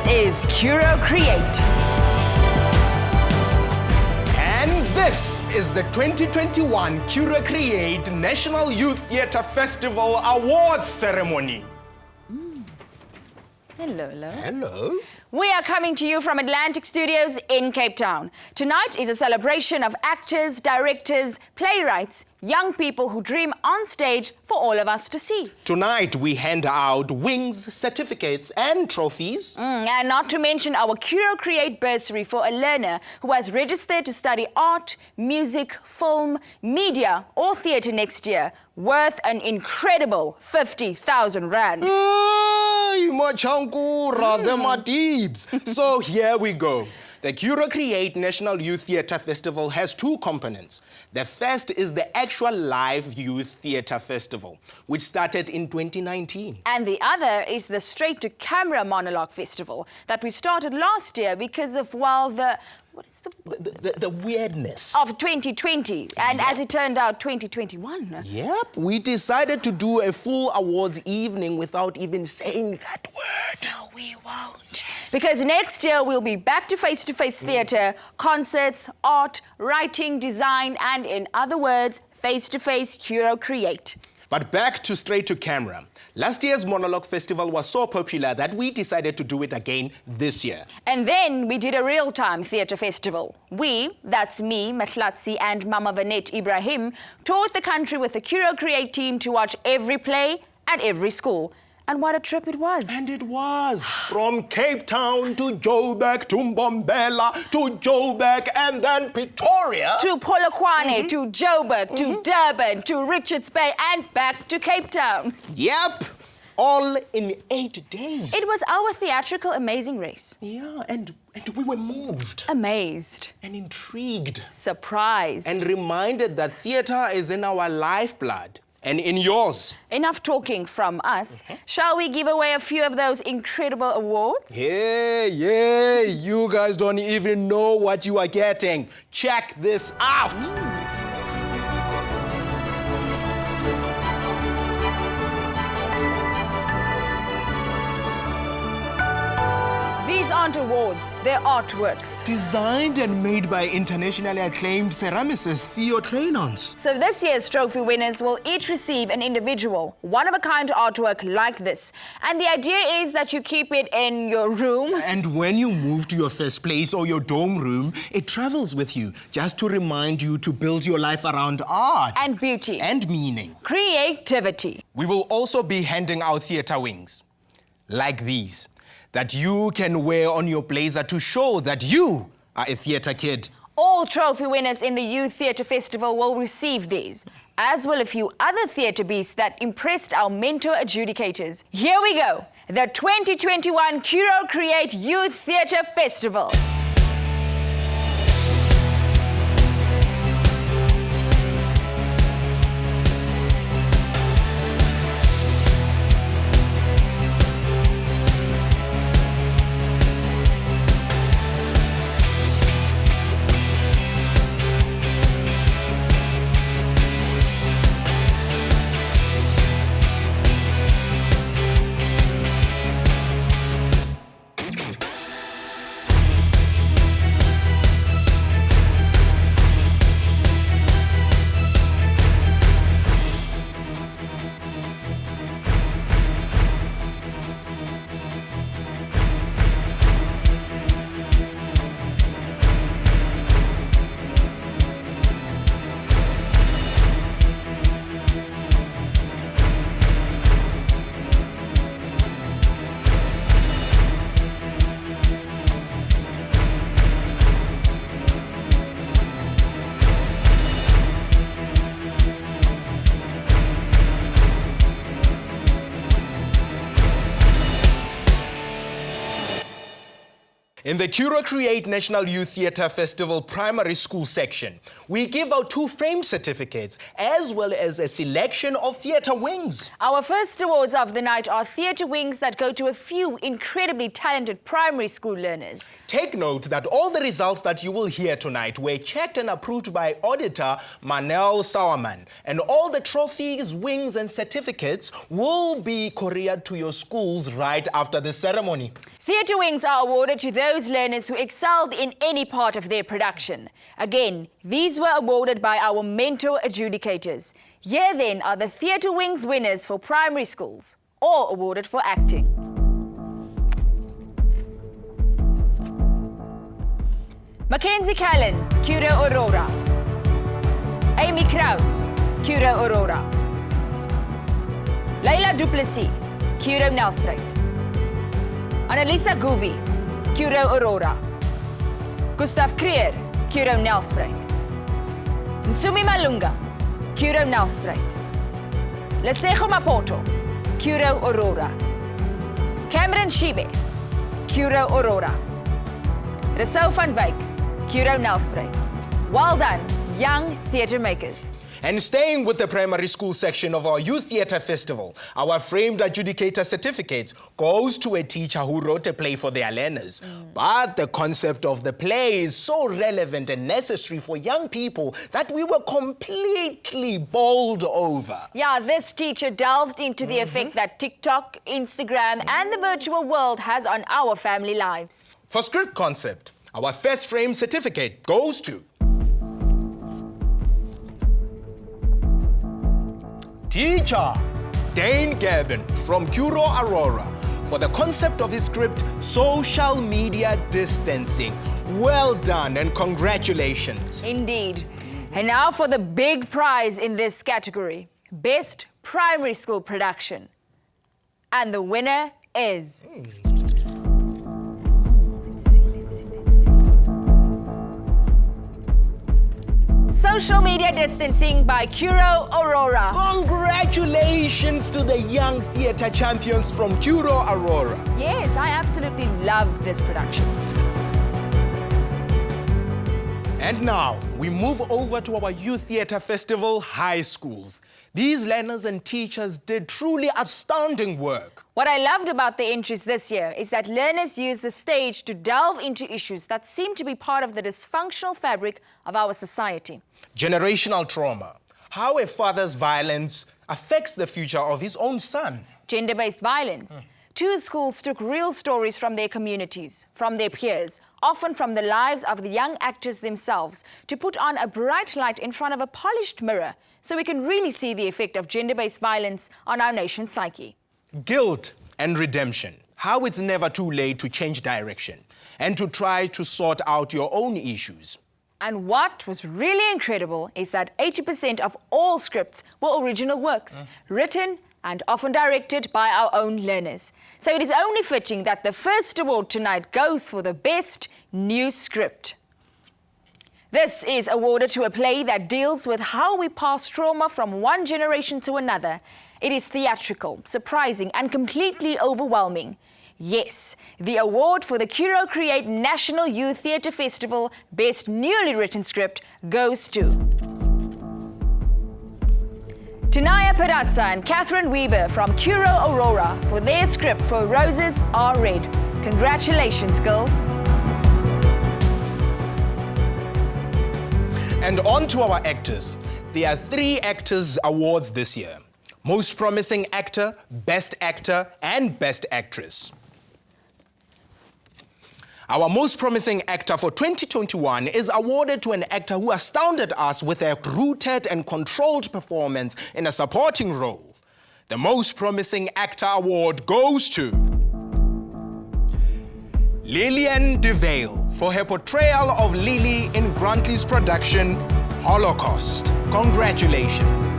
is Curro Create. And this is the 2021 Curro Create National Youth Theatre Festival Awards ceremony. Hello, hello. Hello. We are coming to you from Atlantic Studios in Cape Town. Tonight is a celebration of actors, directors, playwrights, young people who dream on stage for all of us to see. Tonight we hand out wings, certificates and trophies. And not to mention our Curro Create bursary for a learner who has registered to study art, music, film, media or theatre next year, worth an incredible 50,000 rand. So here we go. The Curro Create National Youth Theatre Festival has two components. The first is the actual live youth theatre festival, which started in 2019. And the other is the straight-to-camera Monologue Festival that we started last year because of, well, the weirdness of 2020, and as it turned out, 2021. Yep, we decided to do a full awards evening without even saying that word. So we won't. Because next year we'll be back to face-to-face theatre, concerts, art, writing, design, and in other words, face-to-face Curro Create. But back to straight to camera. Last year's Monologue Festival was so popular that we decided to do it again this year. And then we did a real-time theatre festival. We, that's me, Mahlatsi, and Mama Vanette Ibrahim, toured the country with the Curro Create team to watch every play at every school. And what a trip it was. And it was. From Cape Town to Joburg to Mbombela to Joburg and then Pretoria. To Polokwane, to Joburg, to Durban, to Richards Bay and back to Cape Town. Yep. All in 8 days. It was our theatrical amazing race. Yeah, and we were moved. Amazed. And intrigued. Surprised. And reminded that theatre is in our lifeblood. And in yours. Enough talking from us. Shall we give away a few of those incredible awards? Yeah, you guys don't even know what you are getting. Check this out. These aren't awards, they're artworks. Designed and made by internationally acclaimed ceramicist Theo Trainons. So this year's trophy winners will each receive an individual, one-of-a-kind artwork like this. And the idea is that you keep it in your room. And when you move to your first place or your dorm room, it travels with you, just to remind you to build your life around art. And beauty. And meaning. Creativity. We will also be handing out theatre wings, like these, that you can wear on your blazer to show that you are a theatre kid. All trophy winners in the Youth Theatre Festival will receive these, as will a few other theatre beasts that impressed our mentor adjudicators. Here we go, the 2021 Curro Create Youth Theatre Festival. In the Curro Create National Youth Theatre Festival Primary School section, we give out 2 frame certificates as well as a selection of theatre wings. Our first awards of the night are theatre wings that go to a few incredibly talented primary school learners. Take note that all the results that you will hear tonight were checked and approved by auditor Manel Sawaman, and all the trophies, wings and certificates will be couriered to your schools right after the ceremony. Theatre wings are awarded to those learners who excelled in any part of their production. Again, these were awarded by our mentor adjudicators. Here then are the Theatre Wings winners for primary schools, all awarded for acting. Mackenzie Callan, Curro Aurora. Amy Kraus, Curro Aurora. Leila Duplessis, Curro Nelspruit. Annalisa Guvi, Curro Aurora. Gustav Creer, Curro Nelspruit. Nsumi Malunga, Curro Nelspruit. Lesego Mapoto, Curro Aurora. Cameron Shibe, Curro Aurora. Rousseau van Wyk, Curro Nelspruit. Well done, young theatre makers. And staying with the primary school section of our Youth Theatre Festival, our framed adjudicator certificate goes to a teacher who wrote a play for their learners. But the concept of the play is so relevant and necessary for young people that we were completely bowled over. Yeah, this teacher delved into the effect that TikTok, Instagram, and the virtual world has on our family lives. For script concept, our first frame certificate goes to Teacher Dane Gavin from Curro Aurora for the concept of his script, Social Media Distancing. Well done and congratulations. Indeed. And now for the big prize in this category, Best Primary School Production. And the winner is... Social Media Distancing by Curro Aurora. Congratulations to the young theatre champions from Curro Aurora. Yes, I absolutely loved this production. And now, we move over to our Youth Theatre Festival high schools. These learners and teachers did truly outstanding work. What I loved about the entries this year is that learners used the stage to delve into issues that seem to be part of the dysfunctional fabric of our society. Generational trauma. How a father's violence affects the future of his own son. Gender-based violence. 2 schools took real stories from their communities, from their peers, often from the lives of the young actors themselves, to put on a bright light in front of a polished mirror so we can really see the effect of gender-based violence on our nation's psyche. Guilt and redemption. How it's never too late to change direction and to try to sort out your own issues. And what was really incredible is that 80% of all scripts were original works, written and often directed by our own learners. So it is only fitting that the first award tonight goes for the Best New Script. This is awarded to a play that deals with how we pass trauma from one generation to another. It is theatrical, surprising, and completely overwhelming. Yes, the award for the Curro Create National Youth Theatre Festival Best Newly Written Script goes to Tanaya Perazza and Catherine Weber from Curro Aurora for their script for Roses Are Red. Congratulations, girls. And on to our actors. There are 3 Actors Awards this year. Most Promising Actor, Best Actor, and Best Actress. Our Most Promising Actor for 2021 is awarded to an actor who astounded us with a rooted and controlled performance in a supporting role. The Most Promising Actor Award goes to Lillian DeVale for her portrayal of Lily in Grantley's production, Holocaust. Congratulations.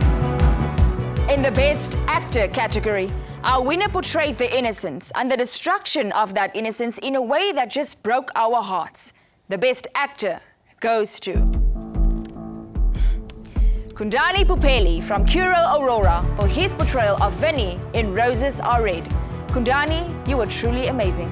In the Best Actor category, our winner portrayed the innocence and the destruction of that innocence in a way that just broke our hearts. The Best Actor goes to Kundani Pupeli from Curro Aurora for his portrayal of Vinny in Roses Are Red. Kundani, you were truly amazing.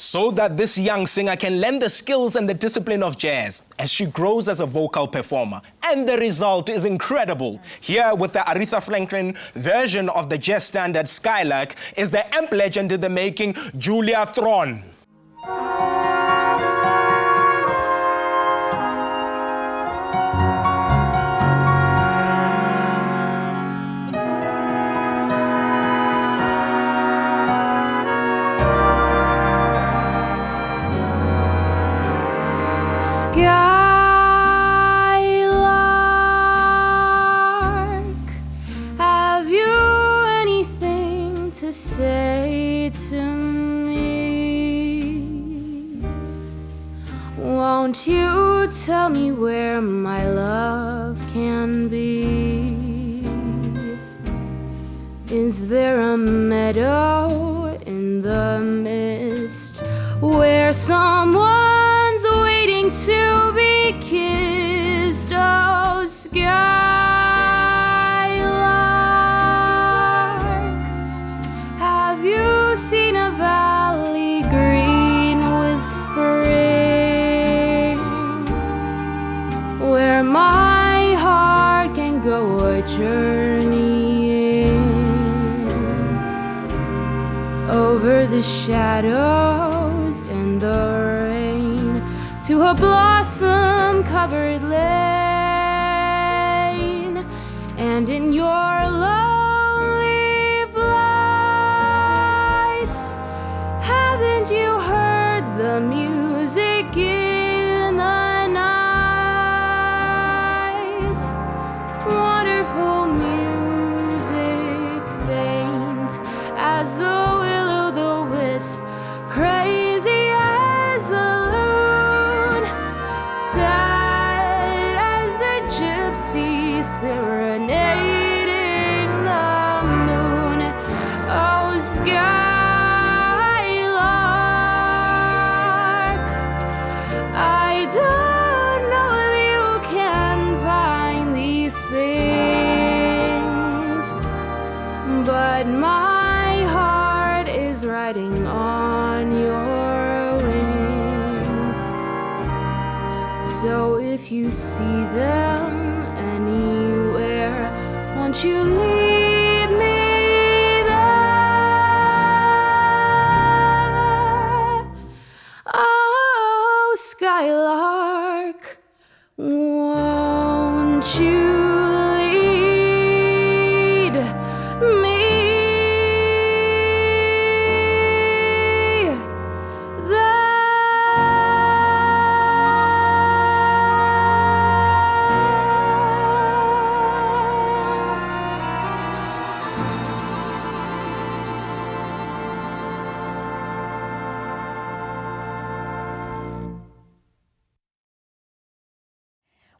so that this young singer can learn the skills and the discipline of jazz as she grows as a vocal performer. And the result is incredible. Here with the Aretha Franklin version of the jazz standard Skylark is the amp legend in the making, Julia Thron. Skylark, have you anything to say to me? Won't you tell me where my love can be? Is there a meadow in the mist where someone's waiting to be kissed? Oh, Skylark, have you seen a valley green with spring, where my heart can go a journeying over the shadows and the rain to a blossom-covered lane? And in your lonely flights, haven't you heard the music in the night? Wonderful music faint as a will-o'-the-wisp, crazy as a loon, sad as a gypsy serenading the moon. Oh, Skylark, I don't know if you can find these things, but my heart is riding on your wings. So if you see them anywhere, won't you lead me there? Oh, Skylark, won't you lead me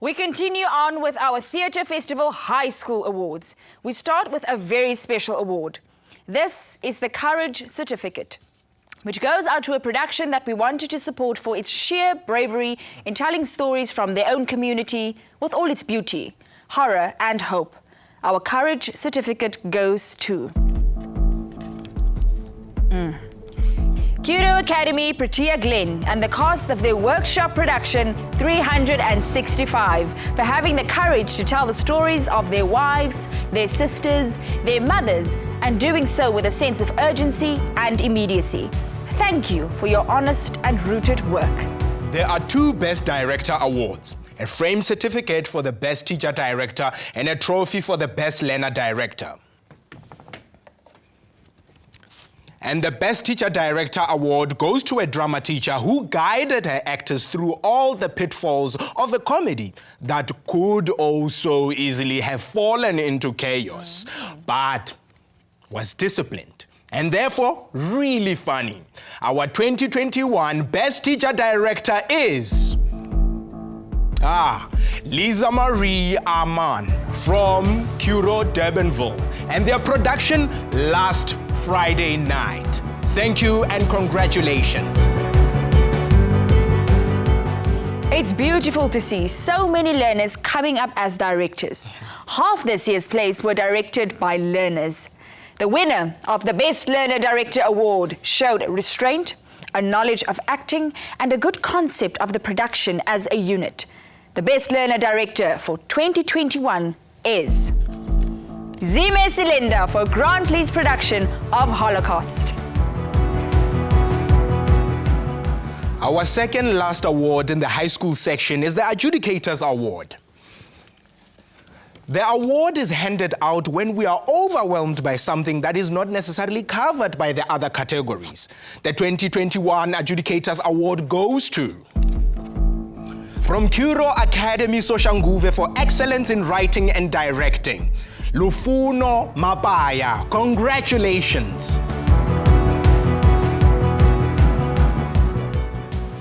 We continue on with our Theatre Festival High School Awards. We start with a very special award. This is the Courage Certificate, which goes out to a production that we wanted to support for its sheer bravery in telling stories from their own community with all its beauty, horror and hope. Our Courage Certificate goes to Curro Academy, Protea Glen, and the cast of their workshop production 365 for having the courage to tell the stories of their wives, their sisters, their mothers, and doing so with a sense of urgency and immediacy. Thank you for your honest and rooted work. There are 2 Best Director awards, a frame certificate for the Best Teacher Director and a trophy for the Best Learner Director. And the Best Teacher Director Award goes to a drama teacher who guided her actors through all the pitfalls of the comedy that could also easily have fallen into chaos, but was disciplined and therefore really funny. Our 2021 Best Teacher Director is Lisa Marie Arman from Curro, Durbanville, and their production last Friday night. Thank you and congratulations. It's beautiful to see so many learners coming up as directors. Half this year's plays were directed by learners. The winner of the Best Learner Director Award showed restraint, a knowledge of acting, and a good concept of the production as a unit. The Best Learner Director for 2021 is Zime Silenda for Grantley's production of Holocaust. Our second last award in the high school section is the Adjudicators Award. The award is handed out when we are overwhelmed by something that is not necessarily covered by the other categories. The 2021 Adjudicators Award goes to from Curro Academy Soshanguve for excellence in writing and directing, Lufuno Mapaya. Congratulations.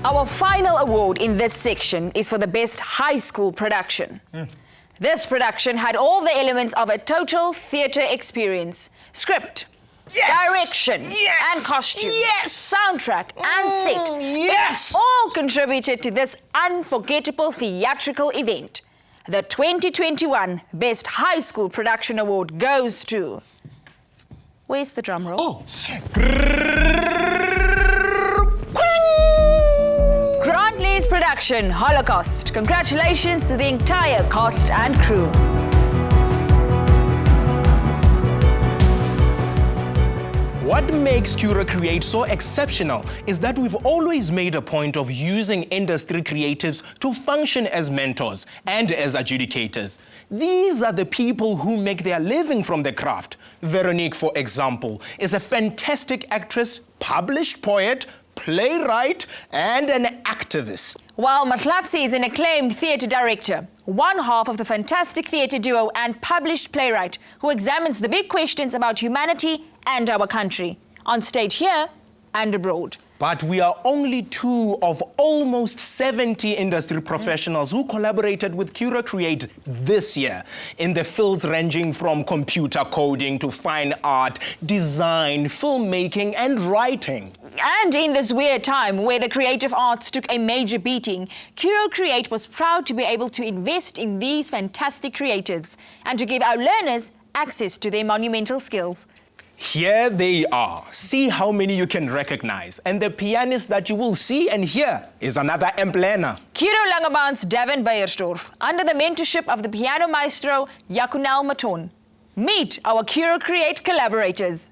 Our final award in this section is for the best high school production. This production had all the elements of a total theatre experience. Script, direction, and costume, soundtrack, and set. It all contributed to this unforgettable theatrical event. The 2021 Best High School Production Award goes to... Where's the drum roll? Grantley's production, Holocaust. Congratulations to the entire cast and crew. What makes Curro Create so exceptional is that we've always made a point of using industry creatives to function as mentors and as adjudicators. These are the people who make their living from the craft. Veronique, for example, is a fantastic actress, published poet, playwright, and an activist. While Matlatsi is an acclaimed theatre director, one half of the fantastic theatre duo and published playwright who examines the big questions about humanity and our country, on stage here and abroad. But we are only two of almost 70 industry professionals who collaborated with Curro Create this year in the fields ranging from computer coding to fine art, design, filmmaking, and writing. And in this weird time where the creative arts took a major beating, Curro Create was proud to be able to invest in these fantastic creatives and to give our learners access to their monumental skills. Here they are. See how many you can recognize. And the pianist that you will see and hear is another Emplena. Curro Langebaan's Davin Beyersdorf, under the mentorship of the piano maestro Yakunel Maton. Meet our Curro Create collaborators.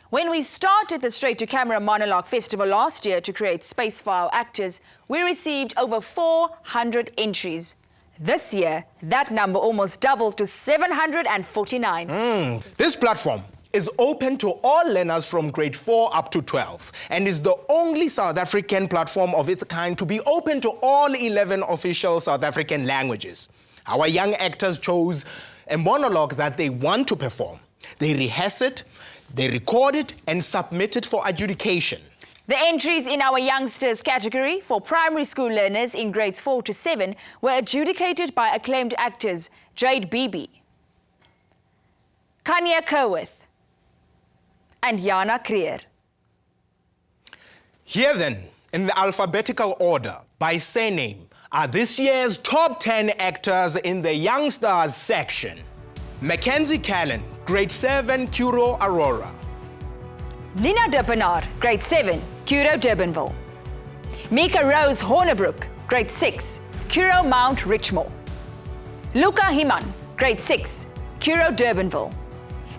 When we started the Straight to Camera Monologue Festival last year to create space for our actors, we received over 400 entries. This year, that number almost doubled to 749. This platform is open to all learners from grade 4 up to 12 and is the only South African platform of its kind to be open to all 11 official South African languages. Our young actors chose a monologue that they want to perform. They rehearse it, they record it and submit it for adjudication. The entries in our youngsters category for primary school learners in grades 4 to 7 were adjudicated by acclaimed actors Jade Beebe, Kanya Kerwith, and Jana Creer. Here then, in the alphabetical order, by surname, are this year's top 10 actors in the youngsters section. Mackenzie Callan, grade 7, Curro, Aurora. Nina Dippenaar, grade 7, Curro, Durbanville. Mika Rose Hornebroek, grade 6, Curro, Mount Richmore. Luca Himan, grade 6, Curro, Durbanville.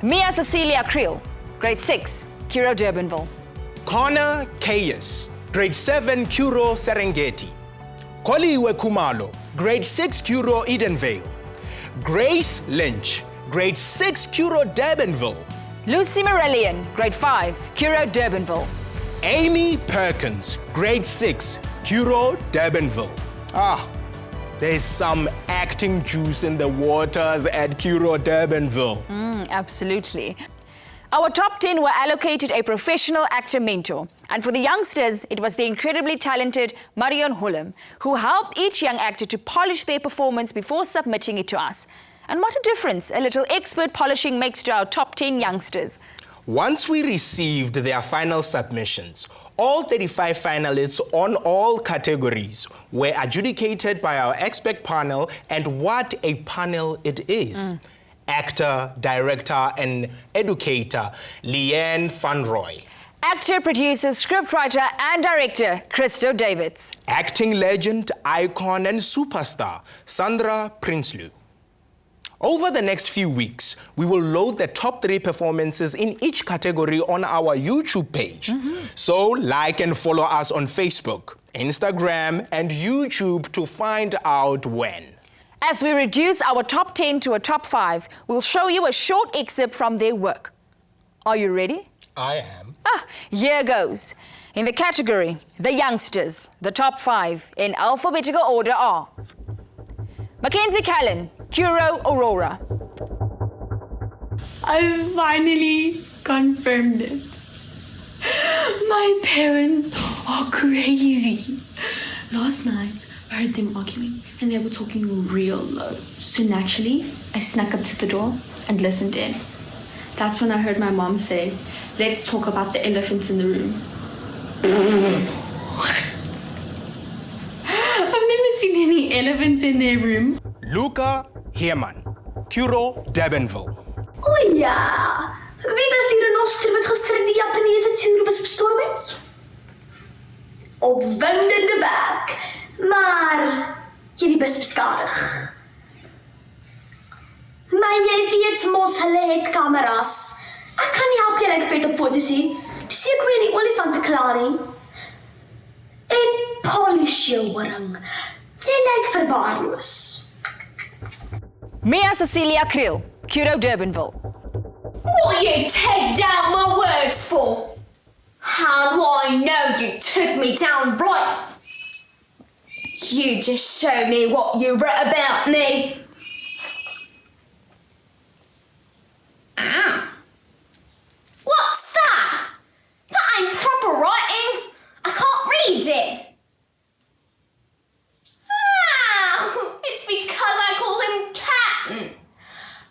Mia Cecilia Creel, grade 6, Curro, Durbanville. Connor Kayas, grade 7, Curro, Serengeti. Koliwe Kumalo, grade 6, Curro, Edenvale. Grace Lynch, grade 6, Curro, Durbanville. Lucy Marillion, grade 5, Curro, Durbanville. Amy Perkins, grade 6, Curro, Durbanville. There's some acting juice in the waters at Curro, Durbanville. Absolutely. Our top 10 were allocated a professional actor mentor. And for the youngsters, it was the incredibly talented Marion Hullum, who helped each young actor to polish their performance before submitting it to us. And what a difference a little expert polishing makes to our top 10 youngsters. Once we received their final submissions, all 35 finalists on all categories were adjudicated by our expert panel, and what a panel it is. Actor, director, and educator, Leanne Van Roy. Actor, producer, scriptwriter, and director, Christo Davids. Acting legend, icon, and superstar, Sandra Prinsloo. Over the next few weeks, we will load the top 3 performances in each category on our YouTube page. So like and follow us on Facebook, Instagram, and YouTube to find out when. As we reduce our top 10 to a top 5, we'll show you a short excerpt from their work. Are you ready? I am. Here goes. In the category, the youngsters, the top 5 in alphabetical order are Mackenzie Callan, Curro, Aurora. I finally confirmed it. My parents are crazy. Last night, I heard them arguing and they were talking real low. So naturally, I snuck up to the door and listened in. That's when I heard my mom say, "Let's talk about the elephant in the room." I've never seen any elephants in their room. Luca Heerman, Curro, Durbanville. O ja, wie was die renoster wat gister in die Japaneese toerbus bestorm het? Opwindende werk, maar jy die bus beskadig. Maar jy weet mos hulle het kameras. Ek kan nie help jy lyk vet op foto's nie. Dis nie hoe jy die olifante klaar nie. En polish jou horing. Jy lyk verbaarloos. Mia Cecilia Creel, Curro, Durbanville. What you take down my words for? How do I know you took me down right? You just showed me what you wrote about me. What's that? That ain't proper writing. I can't read it. It's because I call him Captain.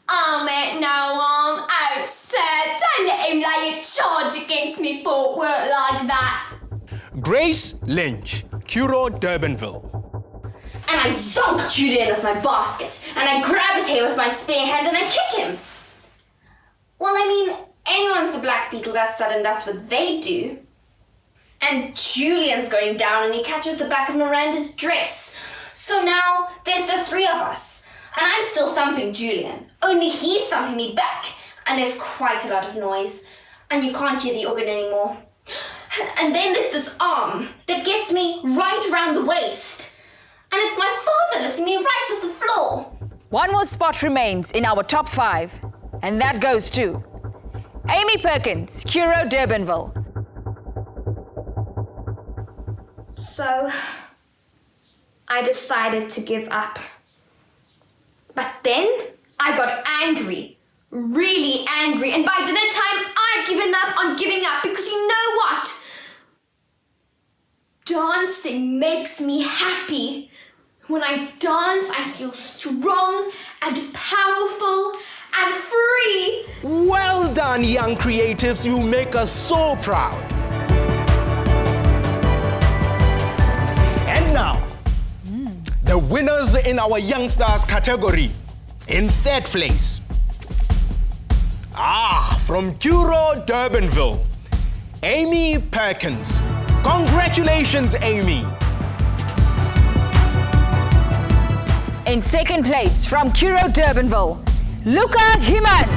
I'll make no harm. Oh, sir, don't let him lay a charge against me for work like that. Grace Lynch, Curro, Durbanville. And I zonk Julian with my basket, and I grab his hair with my spear hand and I kick him. Well, I mean, anyone with a black beetle that sudden, that's what they do. And Julian's going down and he catches the back of Miranda's dress. So now there's the 3 of us. And I'm still thumping Julian. Only he's thumping me back. And there's quite a lot of noise. and you can't hear the organ anymore. And then there's this arm that gets me right around the waist. And it's my father lifting me right to the floor. One more spot remains in our top 5, and that goes to Amy Perkins, Curro, Durbanville. So, I decided to give up. But then, I got angry. Really angry. And by dinner time, I'd given up on giving up because you know what? Dancing makes me happy. When I dance, I feel strong and powerful and free. Well done, young creatives. You make us so proud. And now, the winners in our Youngstars category. In 3rd place, from Curro, Durbanville, Amy Perkins. Congratulations, Amy. In 2nd place, from Curro, Durbanville, Luca Himan.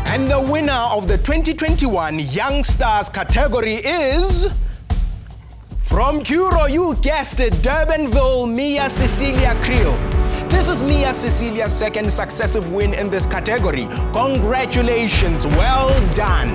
And the winner of the 2021 Young Stars category is, from Curro, you guessed it, Durbanville, Mia Cecilia Creel. This is Mia Cecilia's 2nd successive win in this category. Congratulations, well done.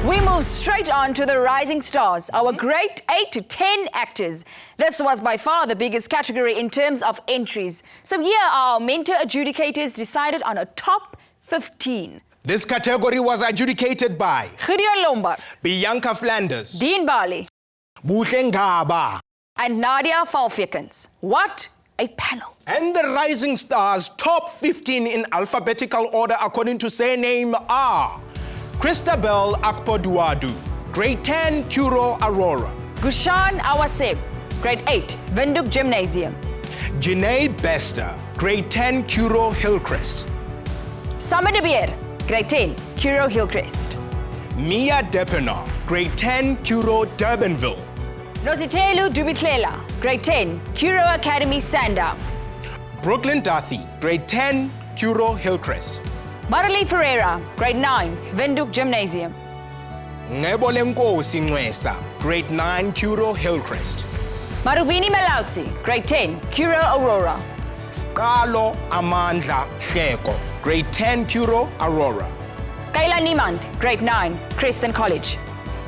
We move straight on to the Rising Stars, our grade 8 to 10 actors. This was by far the biggest category in terms of entries. So here our mentor adjudicators decided on a top 15. This category was adjudicated by Gideon Lombard, Bianca Flanders, Dean Bali, Buhle Ngaba, and Nadia Valfekens. What a panel. and the Rising Stars top 15 in alphabetical order according to surname are Christabel Akpoduadu, grade 10, Curro, Aurora. Gushan Awaseb, grade 8, Windhoek Gymnasium. Janae Bester, grade 10, Curro, Hillcrest. Summer de Beer, grade 10, Curro Hillcrest. Mia Depena, grade 10, Curro, Durbanville. Nositelu Dubitlela, grade 10, Curro Academy Sandown. Brooklyn Duthie, grade 10, Curro, Hillcrest. Marley Ferreira, grade 9, Windhoek Gymnasium. Nebolenkosi Ngwesa, grade 9, Curro, Hillcrest. Marubini Malautsi, grade 10, Curro Aurora. Skalo Amandla Hleko, grade 10, Curro, Aurora. Kayla Niemand, grade 9, Creston College.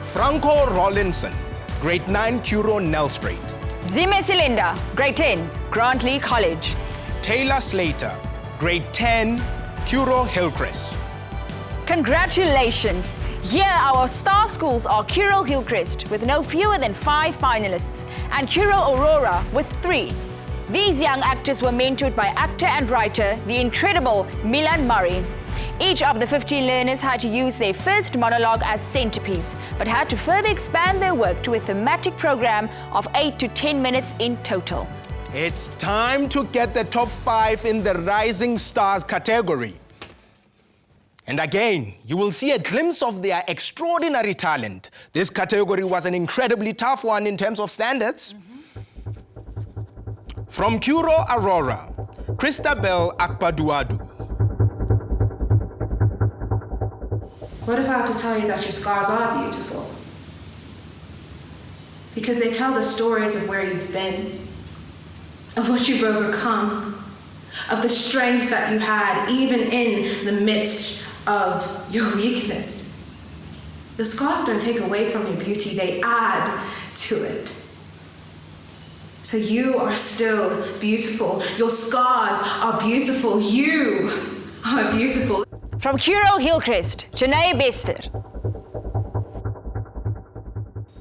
Franco Rollinson, grade 9, Curro, Nelspruit. Zime Silinda, grade 10, Grantley College. Taylor Slater, grade 10, Curro, Hillcrest. Congratulations! Here our star schools are Curro Hillcrest with no fewer than 5 finalists and Curro Aurora with 3. These young actors were mentored by actor and writer, the incredible Milan Murray. Each of the 15 learners had to use their first monologue as centerpiece, but had to further expand their work to a thematic program of 8 to 10 minutes in total. It's time to get the top 5 in the Rising Stars category. And again, you will see a glimpse of their extraordinary talent. This category was an incredibly tough one in terms of standards. From Curro, Aurora, Christabel Akpaduadu. What if I have to tell you that your scars are beautiful? Because they tell the stories of where you've been, of what you've overcome, of the strength that you had even in the midst of your weakness. The scars don't take away from your beauty, they add to it. So you are still beautiful. Your scars are beautiful. You are beautiful. From Curro Hillcrest, Janae Bester.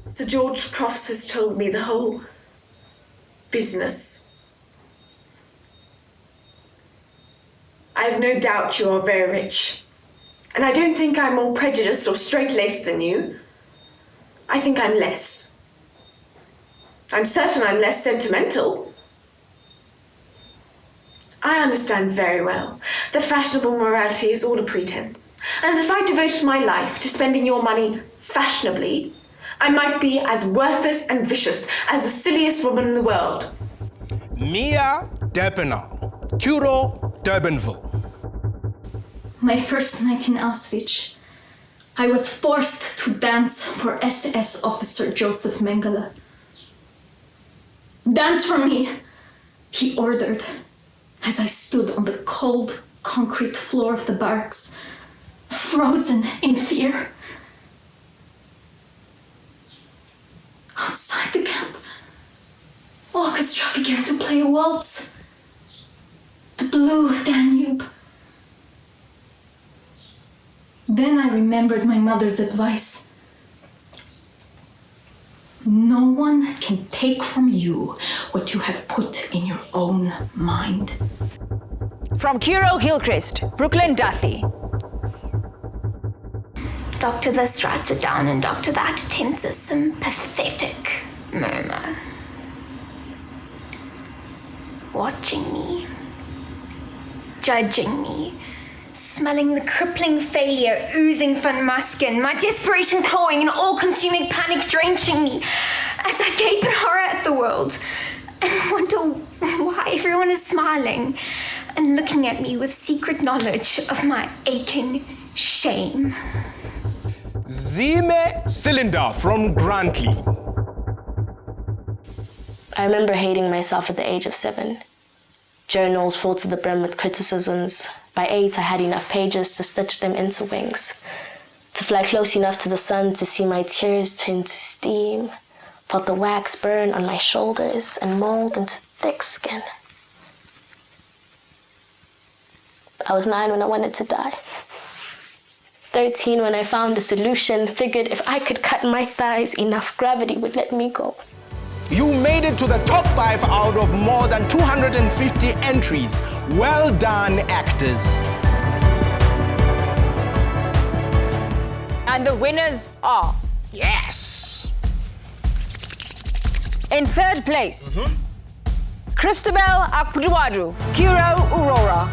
Sir George Crofts has told me the whole business. I have no doubt you are very rich. And I don't think I'm more prejudiced or straight-laced than you. I think I'm less. I'm certain I'm less sentimental. I understand very well that fashionable morality is all a pretense, and that if I devoted my life to spending your money fashionably, I might be as worthless and vicious as the silliest woman in the world. Mia Deppenau, Curro, Durbanville. My first night in Auschwitz, I was forced to dance for SS officer Joseph Mengele. Dance for me, he ordered, as I stood on the cold concrete floor of the barracks, frozen in fear. Outside the camp, orchestra began to play a waltz. The blue Danube. Then I remembered my mother's advice. No one can take from you what you have put in your own mind. From Curro Hillcrest, Brooklyn Duthie. Doctor this writes it down and Doctor that attempts a sympathetic murmur. Watching me, judging me, smelling the crippling failure oozing from my skin, my desperation clawing and all-consuming panic drenching me as I gape in horror at the world and wonder why everyone is smiling and looking at me with secret knowledge of my aching shame. Zime Cylinder from Grantley. I remember hating myself at the age of 7. Journals full to the brim with criticisms. By 8, I had enough pages to stitch them into wings, to fly close enough to the sun to see my tears turn to steam, felt the wax burn on my shoulders and mold into thick skin. I was 9 when I wanted to die. 13 when I found a solution, figured if I could cut my thighs, enough gravity would let me go. You made it to the top 5 out of more than 250 entries. Well done, actors. And the winners are, Yes. in third place, Christabel Akpuduwadu, Curro Aurora.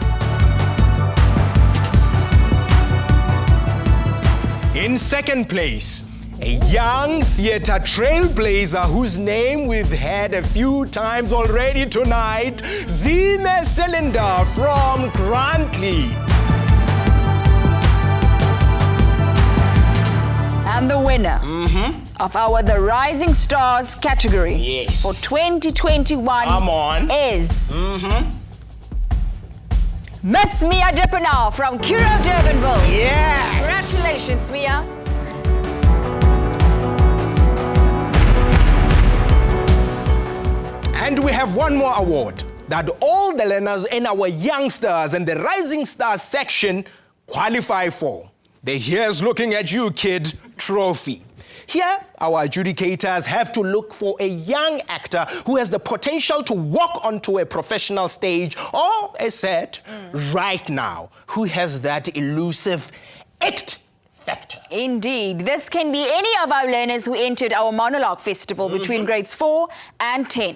In second place, a young theatre trailblazer whose name we've had a few times already tonight, Zime Cylinder from Grantley. And the winner of our The Rising Stars category Yes. for 2021 Come on. is Miss Mia Dippenau from Curro Durbanville. Yes. Congratulations, Mia. And we have one more award that all the learners in our Youngsters and the Rising Stars section qualify for. The Here's Looking at You Kid trophy. Here, our adjudicators have to look for a young actor who has the potential to walk onto a professional stage or a set right now, who has that elusive it factor. Indeed, this can be any of our learners who entered our Monologue Festival between grades 4 and 10.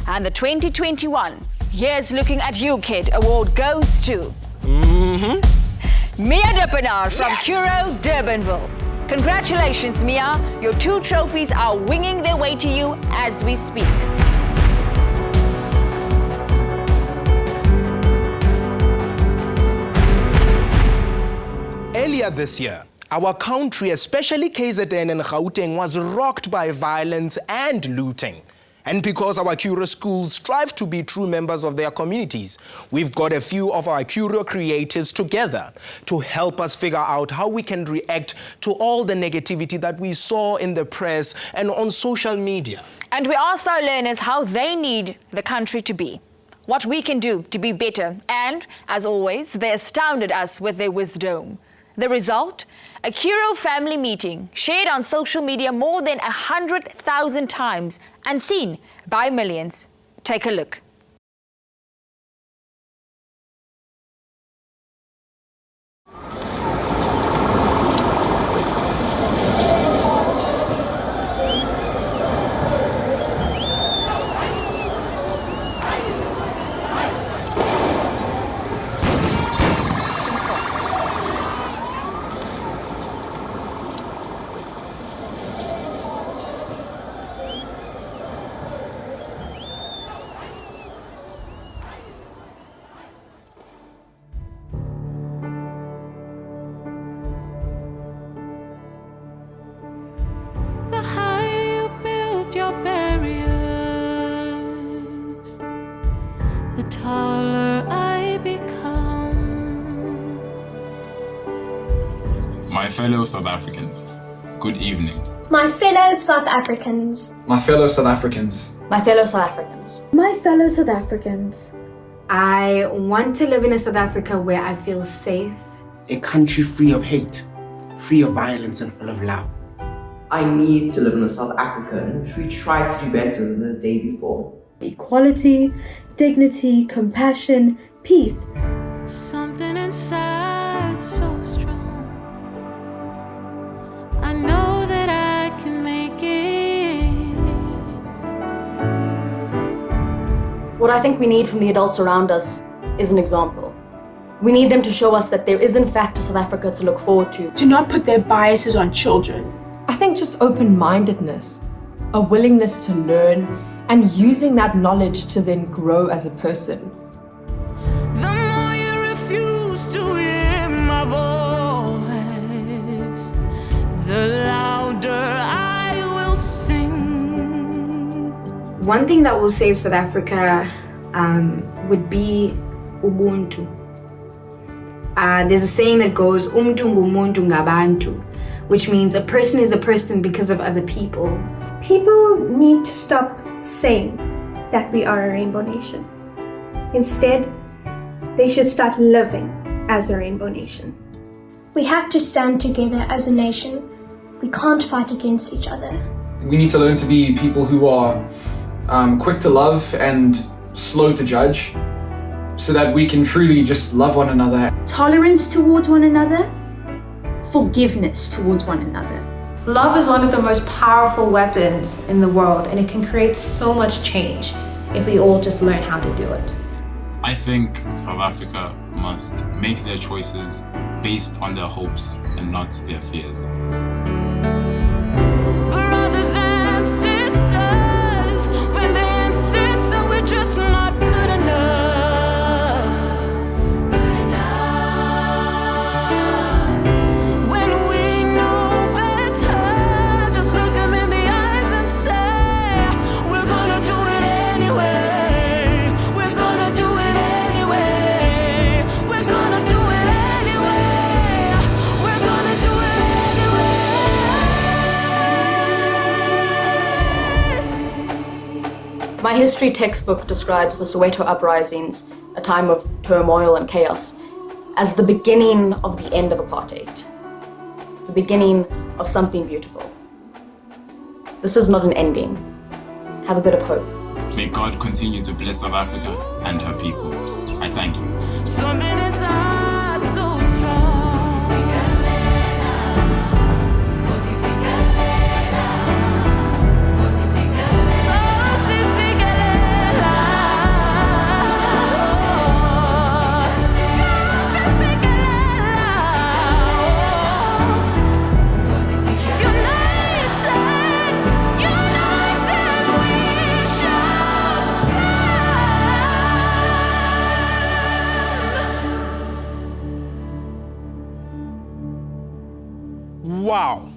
And the 2021 Here's Looking at You Kid award goes to Mia Dippenau from Curro Durbanville. Congratulations, Mia. Your 2 trophies are winging their way to you as we speak. Earlier this year, our country, especially KZN and Gauteng, was rocked by violence and looting. And because our Curro schools strive to be true members of their communities, we've got a few of our Curro creatives together to help us figure out how we can react to all the negativity that we saw in the press and on social media. And we asked our learners how they need the country to be, what we can do to be better, and, as always, they astounded us with their wisdom. The result? A Curro family meeting shared on social media more than 100,000 times and seen by millions. Take a look. fellow South Africans, good evening. My fellow South Africans. My fellow South Africans. My fellow South Africans. My fellow South Africans. I want to live in a South Africa where I feel safe. A country free of hate, free of violence and full of love. I need to live in a South Africa in which we try to do better than the day before. Equality, dignity, compassion, peace. Something inside so strong. I know that I can make it. What I think we need from the adults around us is an example. We need them to show us that there is in fact a South Africa to look forward to. To not put their biases on children. I think just open-mindedness, a willingness to learn, and using that knowledge to then grow as a person. The more you refuse to hear my voice, the louder I will sing. One thing that will save South Africa would be Ubuntu. There's a saying that goes, Umtu ngumuntu ngabantu, which means a person is a person because of other people. People need to stop saying that we are a rainbow nation. Instead, they should start living as a rainbow nation. We have to stand together as a nation. We can't fight against each other. We need to learn to be people who are quick to love and slow to judge, so that we can truly just love one another. Tolerance towards one another, forgiveness towards one another. Love is one of the most powerful weapons in the world, and it can create so much change if we all just learn how to do it. I think South Africa must make their choices based on their hopes and not their fears. Brothers and sisters, when they insist that we're just not good enough. Good enough. When we know better, just look them in the eyes and say, we're gonna do it anyway. We're gonna do it anyway. We're gonna do it anyway. We're gonna do it anyway. My history textbook describes the Soweto uprisings, a time of turmoil and chaos, as the beginning of the end of apartheid, the beginning of something beautiful. This is not an ending. Have a bit of hope. May God continue to bless South Africa and her people. I thank you. Something inside so strong. Wow.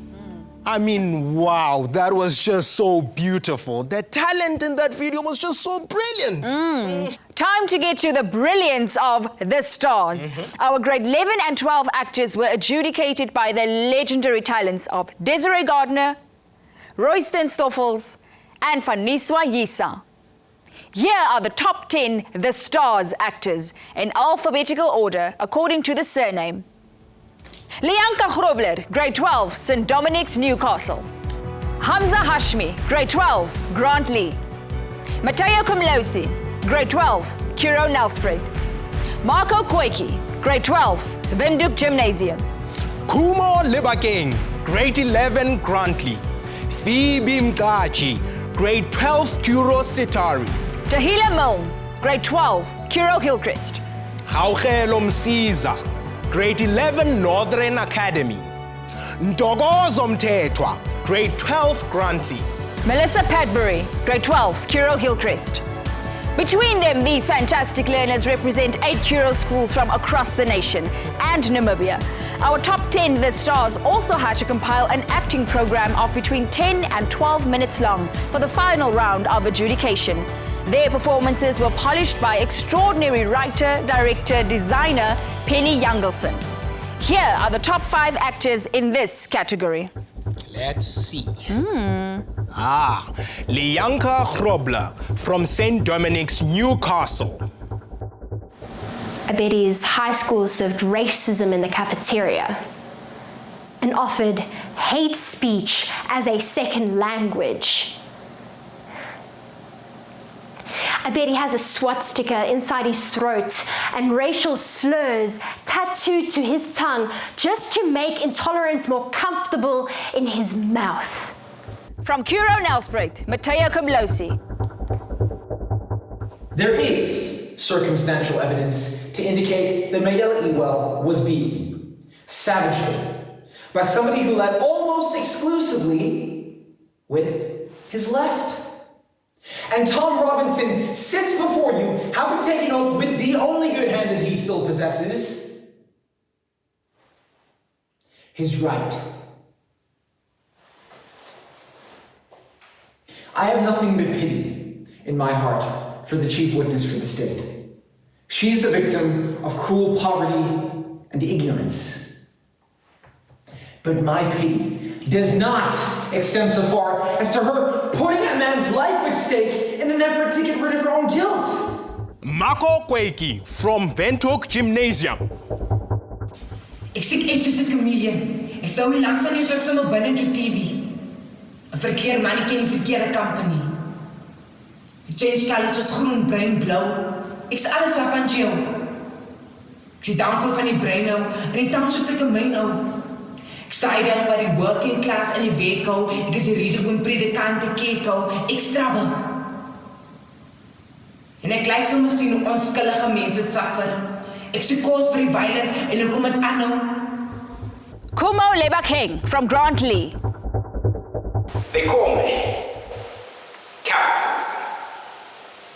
I mean, wow, that was just so beautiful. The talent in that video was just so brilliant. Time to get to the brilliance of the stars. Our grade 11 and 12 actors were adjudicated by the legendary talents of Desiree Gardner, Royston Stoffels, and Faniswa Yisa. Here are the top 10 The Stars actors in alphabetical order according to the surname. Lianka Grobler, grade 12, St. Dominic's, Newcastle. Hamza Hashmi, grade 12, Grant Lee. Mateo Kumlosi, grade 12, Curro, Nelspruit. Marco Koiki, grade 12, Windhoek Gymnasium. Kumo Libakeng, grade 11, Grantley. Phoebe Mkachi, grade 12, Curro Sitari. Tahila Milne, grade 12, Curro Hillcrest. Hauchelo Msiza, grade 11, Northern Academy. Ntokozo Mthethwa, grade 12, Grantley. Melissa Padbury, grade 12, Curro Hillcrest. Between them, these fantastic learners represent 8 Curro schools from across the nation and Namibia. Our top 10 The Stars also had to compile an acting program of between 10 and 12 minutes long for the final round of adjudication. Their performances were polished by extraordinary writer, director, designer Penny Youngelson. Here are the top 5 actors in this category. Let's see. Lianka Grobler from St. Dominic's, Newcastle. I bet his high school served racism in the cafeteria and offered hate speech as a second language. I bet he has a SWAT sticker inside his throat and racial slurs tattooed to his tongue just to make intolerance more comfortable in his mouth. From Curro Nelspruit, Mateo Kumlosi. There is circumstantial evidence to indicate that Mayela Ewell was beaten savagely by somebody who led almost exclusively with his left. And Tom Robinson sits before you, having taken oath with the only good hand that he still possesses, his right. I have nothing but pity in my heart for the chief witness for the state. She's the victim of cruel poverty and ignorance. But my pity does not extend so far as to her putting a man's life at stake in an effort to get rid of her own guilt. Mako Kweki from Windhoek Gymnasium. Ek sien uit soos 'n chameleon. Ek sou nie langs aan jou soos om 'n binne op TV. 'n Verkeer mannetjie in 'n verkeerde company. Die change colour soos groen, bruin, blou. Ek's alles waarvan jy hou. Ek sien downfall van die brein nou en die township se gemeen nou. Ek sta daar by die working class in die weekou. Ek is die redegoen predikante kekou. Ek strabbel. En ek lyk so miskien hoe onskuldige mense suffer. Ek soek kos vir die violence en ek kom dit aanhou. Kumo Lebakeng from Grantley. They call me capitalism,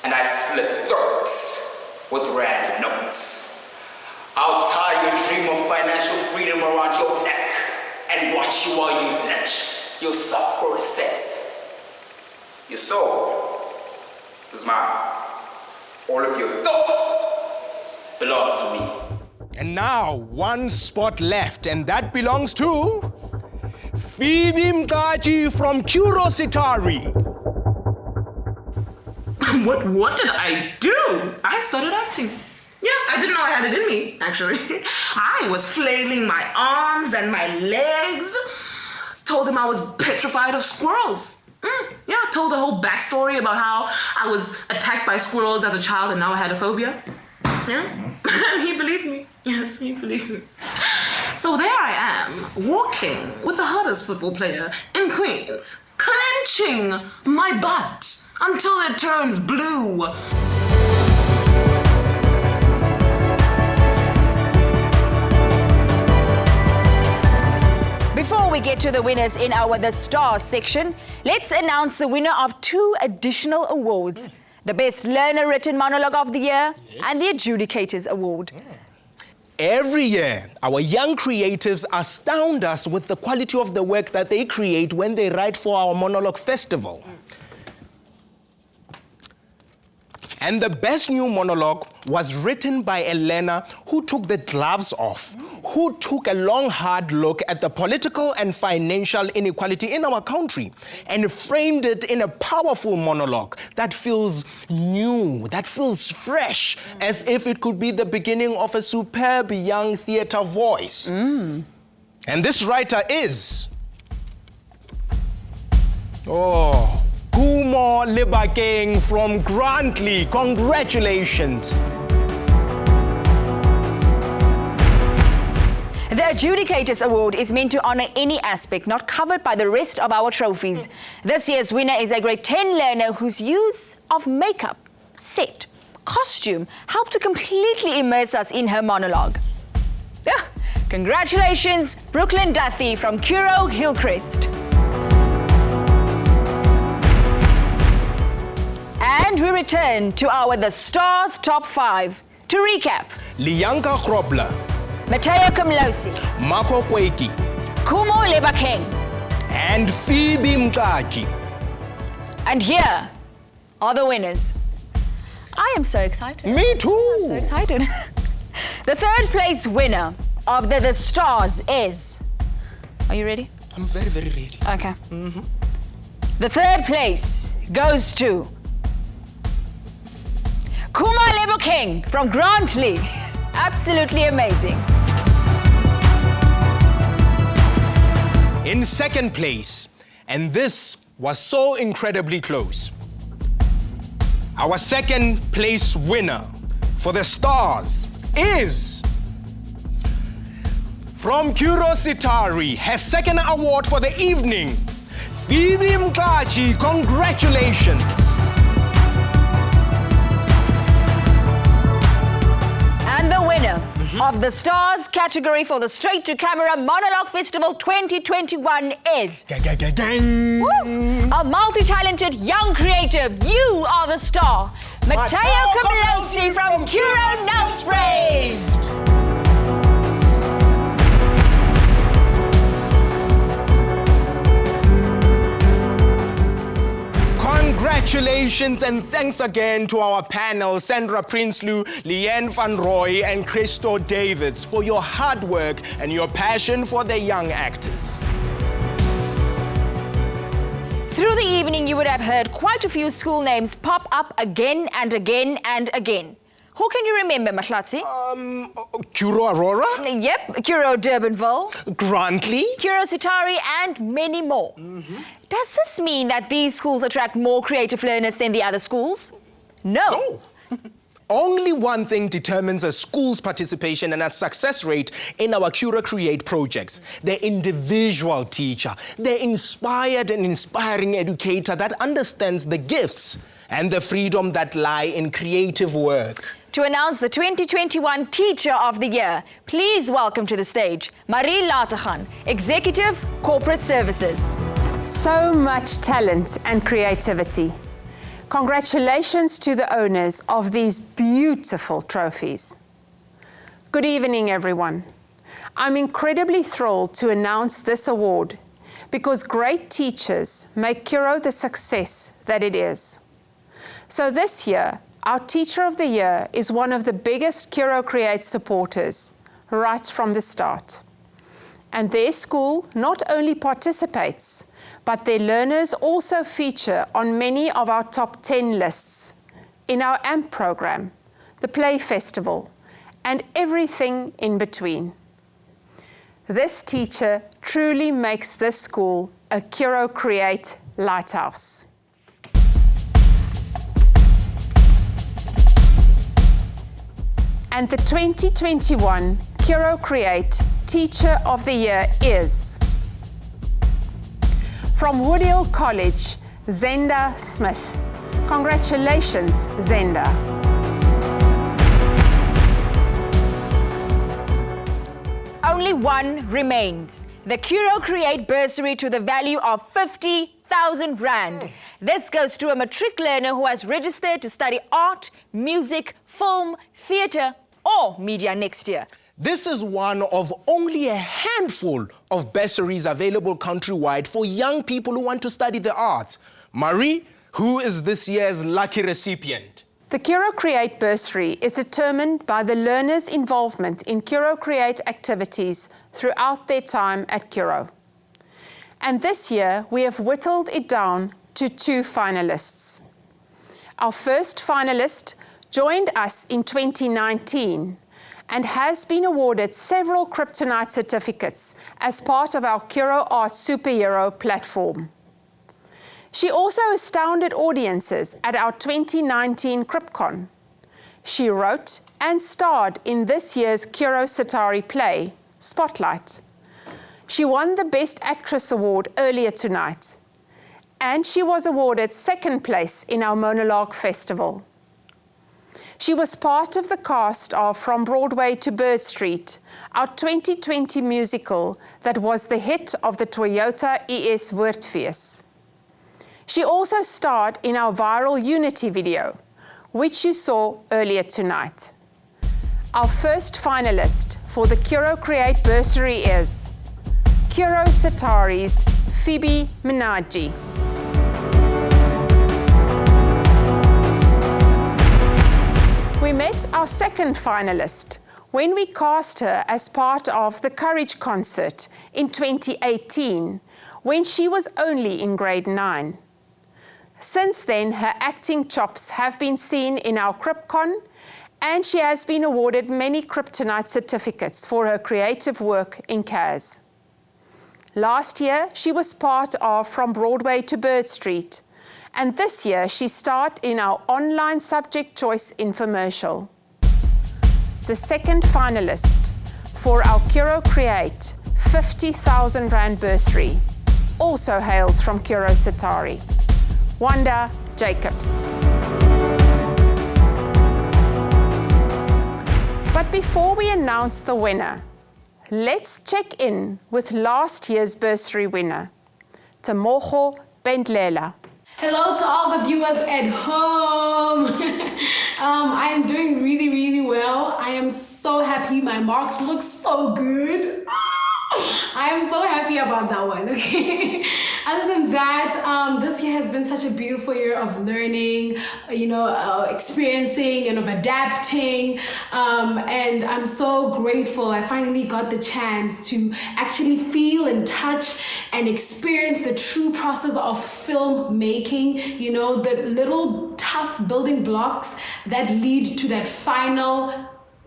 and I slit throats with random notes. I'll tie your dream of financial freedom around your neck and watch you while you lynch yourself for a cent. Your soul is mine. All of your thoughts belong to me. And now, one spot left, and that belongs to Phoebe Mkaji from Curro Sitari. What did I do? I started acting. Yeah, I didn't know I had it in me, actually. I was flailing my arms and my legs. Told them I was petrified of squirrels. Yeah, told the whole backstory about how I was attacked by squirrels as a child and now I had a phobia. Yeah, and he believed me. Yes, he believed me. So there I am, walking with the hardest football player in Queens, clenching my butt until it turns blue. Before we get to the winners in our The Stars section, let's announce the winner of 2 additional awards. The Best Learner Written Monologue of the Year and the Adjudicators Award. Every year, our young creatives astound us with the quality of the work that they create when they write for our Monologue Festival. And the best new monologue was written by a learner who took the gloves off, who took a long, hard look at the political and financial inequality in our country and framed it in a powerful monologue that feels new, that feels fresh, as if it could be the beginning of a superb young theater voice. And this writer is... Kumo Lebakeng from Grantley. Congratulations. The Adjudicators Award is meant to honor any aspect not covered by the rest of our trophies. This year's winner is a grade 10 learner whose use of makeup, set, costume helped to completely immerse us in her monologue. Congratulations, Brooklyn Duthie from Curro Hillcrest. And we return to our The Stars Top 5. To recap, Lianka Grobler, Mateo Kumlosi, Mako Kweki, Kumo Lebakeng, and Phoebe Mkaji. And here are the winners. I am so excited. Me too. I'm so excited. The third place winner of the Stars is... Are you ready? I'm very, very ready. Okay. The third place goes to Kuma Lebo King from Grantley. Absolutely amazing. In second place, and this was so incredibly close, our second place winner for the Stars is from Curro Sitari, her second award for the evening. Phoebe Mkachi, congratulations. And the winner of the Stars category for the Straight to Camera Monologue Festival 2021 is... Gang. Woo! A multi-talented young creative. You are the star. Mateo Kamelosi from Curro Nelspruit. Congratulations and thanks again to our panel, Sandra Prinsloo, Leanne Van Roy, and Christo Davids, for your hard work and your passion for the young actors. Through the evening, you would have heard quite a few school names pop up again and again and again. Who can you remember, Mahlatsi? Curro Aurora? Yep, Curro Durbanville. Grantley? Curro Sitari, and many more. Does this mean that these schools attract more creative learners than the other schools? No. Only one thing determines a school's participation and a success rate in our Curro Create projects: the individual teacher, the inspired and inspiring educator that understands the gifts and the freedom that lie in creative work. To announce the 2021 Teacher of the Year, please welcome to the stage Marie Lateghan, Executive Corporate Services. So much talent and creativity. Congratulations to the owners of these beautiful trophies. Good evening, everyone. I'm incredibly thrilled to announce this award because great teachers make Curro the success that it is. So this year, our Teacher of the Year is one of the biggest Curro Create supporters right from the start. And their school not only participates, but their learners also feature on many of our top 10 lists, in our AMP program, the Play Festival, and everything in between. This teacher truly makes this school a Curro Create lighthouse. And the 2021 Curro Create Teacher of the Year is from Woodhill College, Zenda Smith. Congratulations, Zenda. Only one remains: the Curro Create bursary to the value of 50,000 Rand. This goes to a matric learner who has registered to study art, music, film, theatre, or media next year. This is one of only a handful of bursaries available countrywide for young people who want to study the arts. Marie, who is this year's lucky recipient? The Curro Create bursary is determined by the learners' involvement in Curro Create activities throughout their time at Curro. And this year, we have whittled it down to 2 finalists. Our first finalist joined us in 2019 and has been awarded several Kryptonite certificates as part of our Curro Art Superhero platform. She also astounded audiences at our 2019 CrypCon. She wrote and starred in this year's Curro Sitari play, Spotlight. She won the Best Actress Award earlier tonight, and she was awarded 2nd place in our Monologue Festival. She was part of the cast of From Broadway to Bird Street, our 2020 musical that was the hit of the Toyota ES Woordfees. She also starred in our viral Unity video, which you saw earlier tonight. Our first finalist for the Curro Create bursary is Curro Sitari's Phoebe Minaji. We met our second finalist, When we cast her as part of the Courage concert in 2018, when she was only in grade 9. Since then, her acting chops have been seen in our CrypCon, and she has been awarded many Kryptonite certificates for her creative work in CAS. Last year, she was part of From Broadway to Bird Street, and this year she starred in our online subject choice infomercial. The second finalist for our Curro Create 50,000 Rand bursary also hails from Curro Satari, Wanda Jacobs. But before we announce the winner, let's check in with last year's bursary winner, Temogo Bendlela. Hello to all the viewers at home. I am doing really, really well. I am so happy. My marks look so good. I am so happy about that one, okay? Other than that, this year has been such a beautiful year of learning, experiencing and of adapting. And I'm so grateful I finally got the chance to actually feel and touch and experience the true process of filmmaking, the little tough building blocks that lead to that final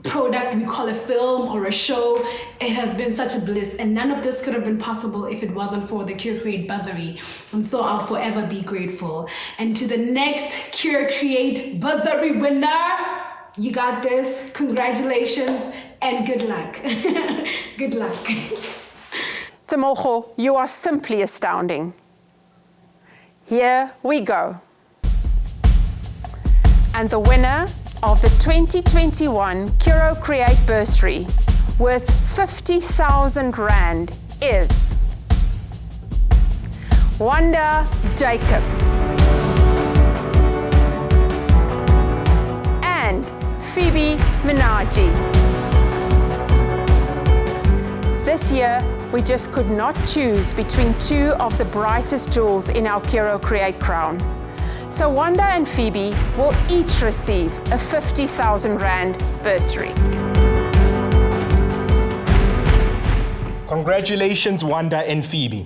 product we call a film or a show. It has been such a bliss, and none of this could have been possible if it wasn't for the Curro Create bursary, and so I'll forever be grateful. And to the next Curro Create bursary winner, you got this, congratulations and good luck. Good luck. Temogo, you are simply astounding. Here we go. And the winner of the 2021 Curro Create bursary worth 50,000 Rand is Wanda Jacobs and Phoebe Minaji. This year, we just could not choose between two of the brightest jewels in our Curro Create crown. So Wanda and Phoebe will each receive a 50,000 Rand bursary. Congratulations, Wanda and Phoebe.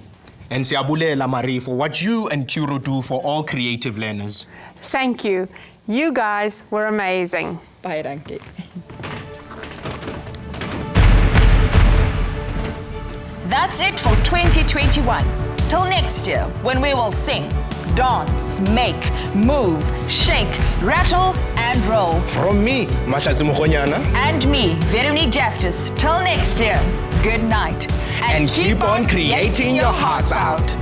And siyabulela Marie for what you and Curro do for all creative learners. Thank you. You guys were amazing. Bye, dankie. That's it for 2021. Till next year, when we will sing, dance, make, move, shake, rattle, and roll. From me, Mahlatsi Mokgonyana. And me, Veronique Jaftis. Till next year, good night. And keep on creating your hearts out.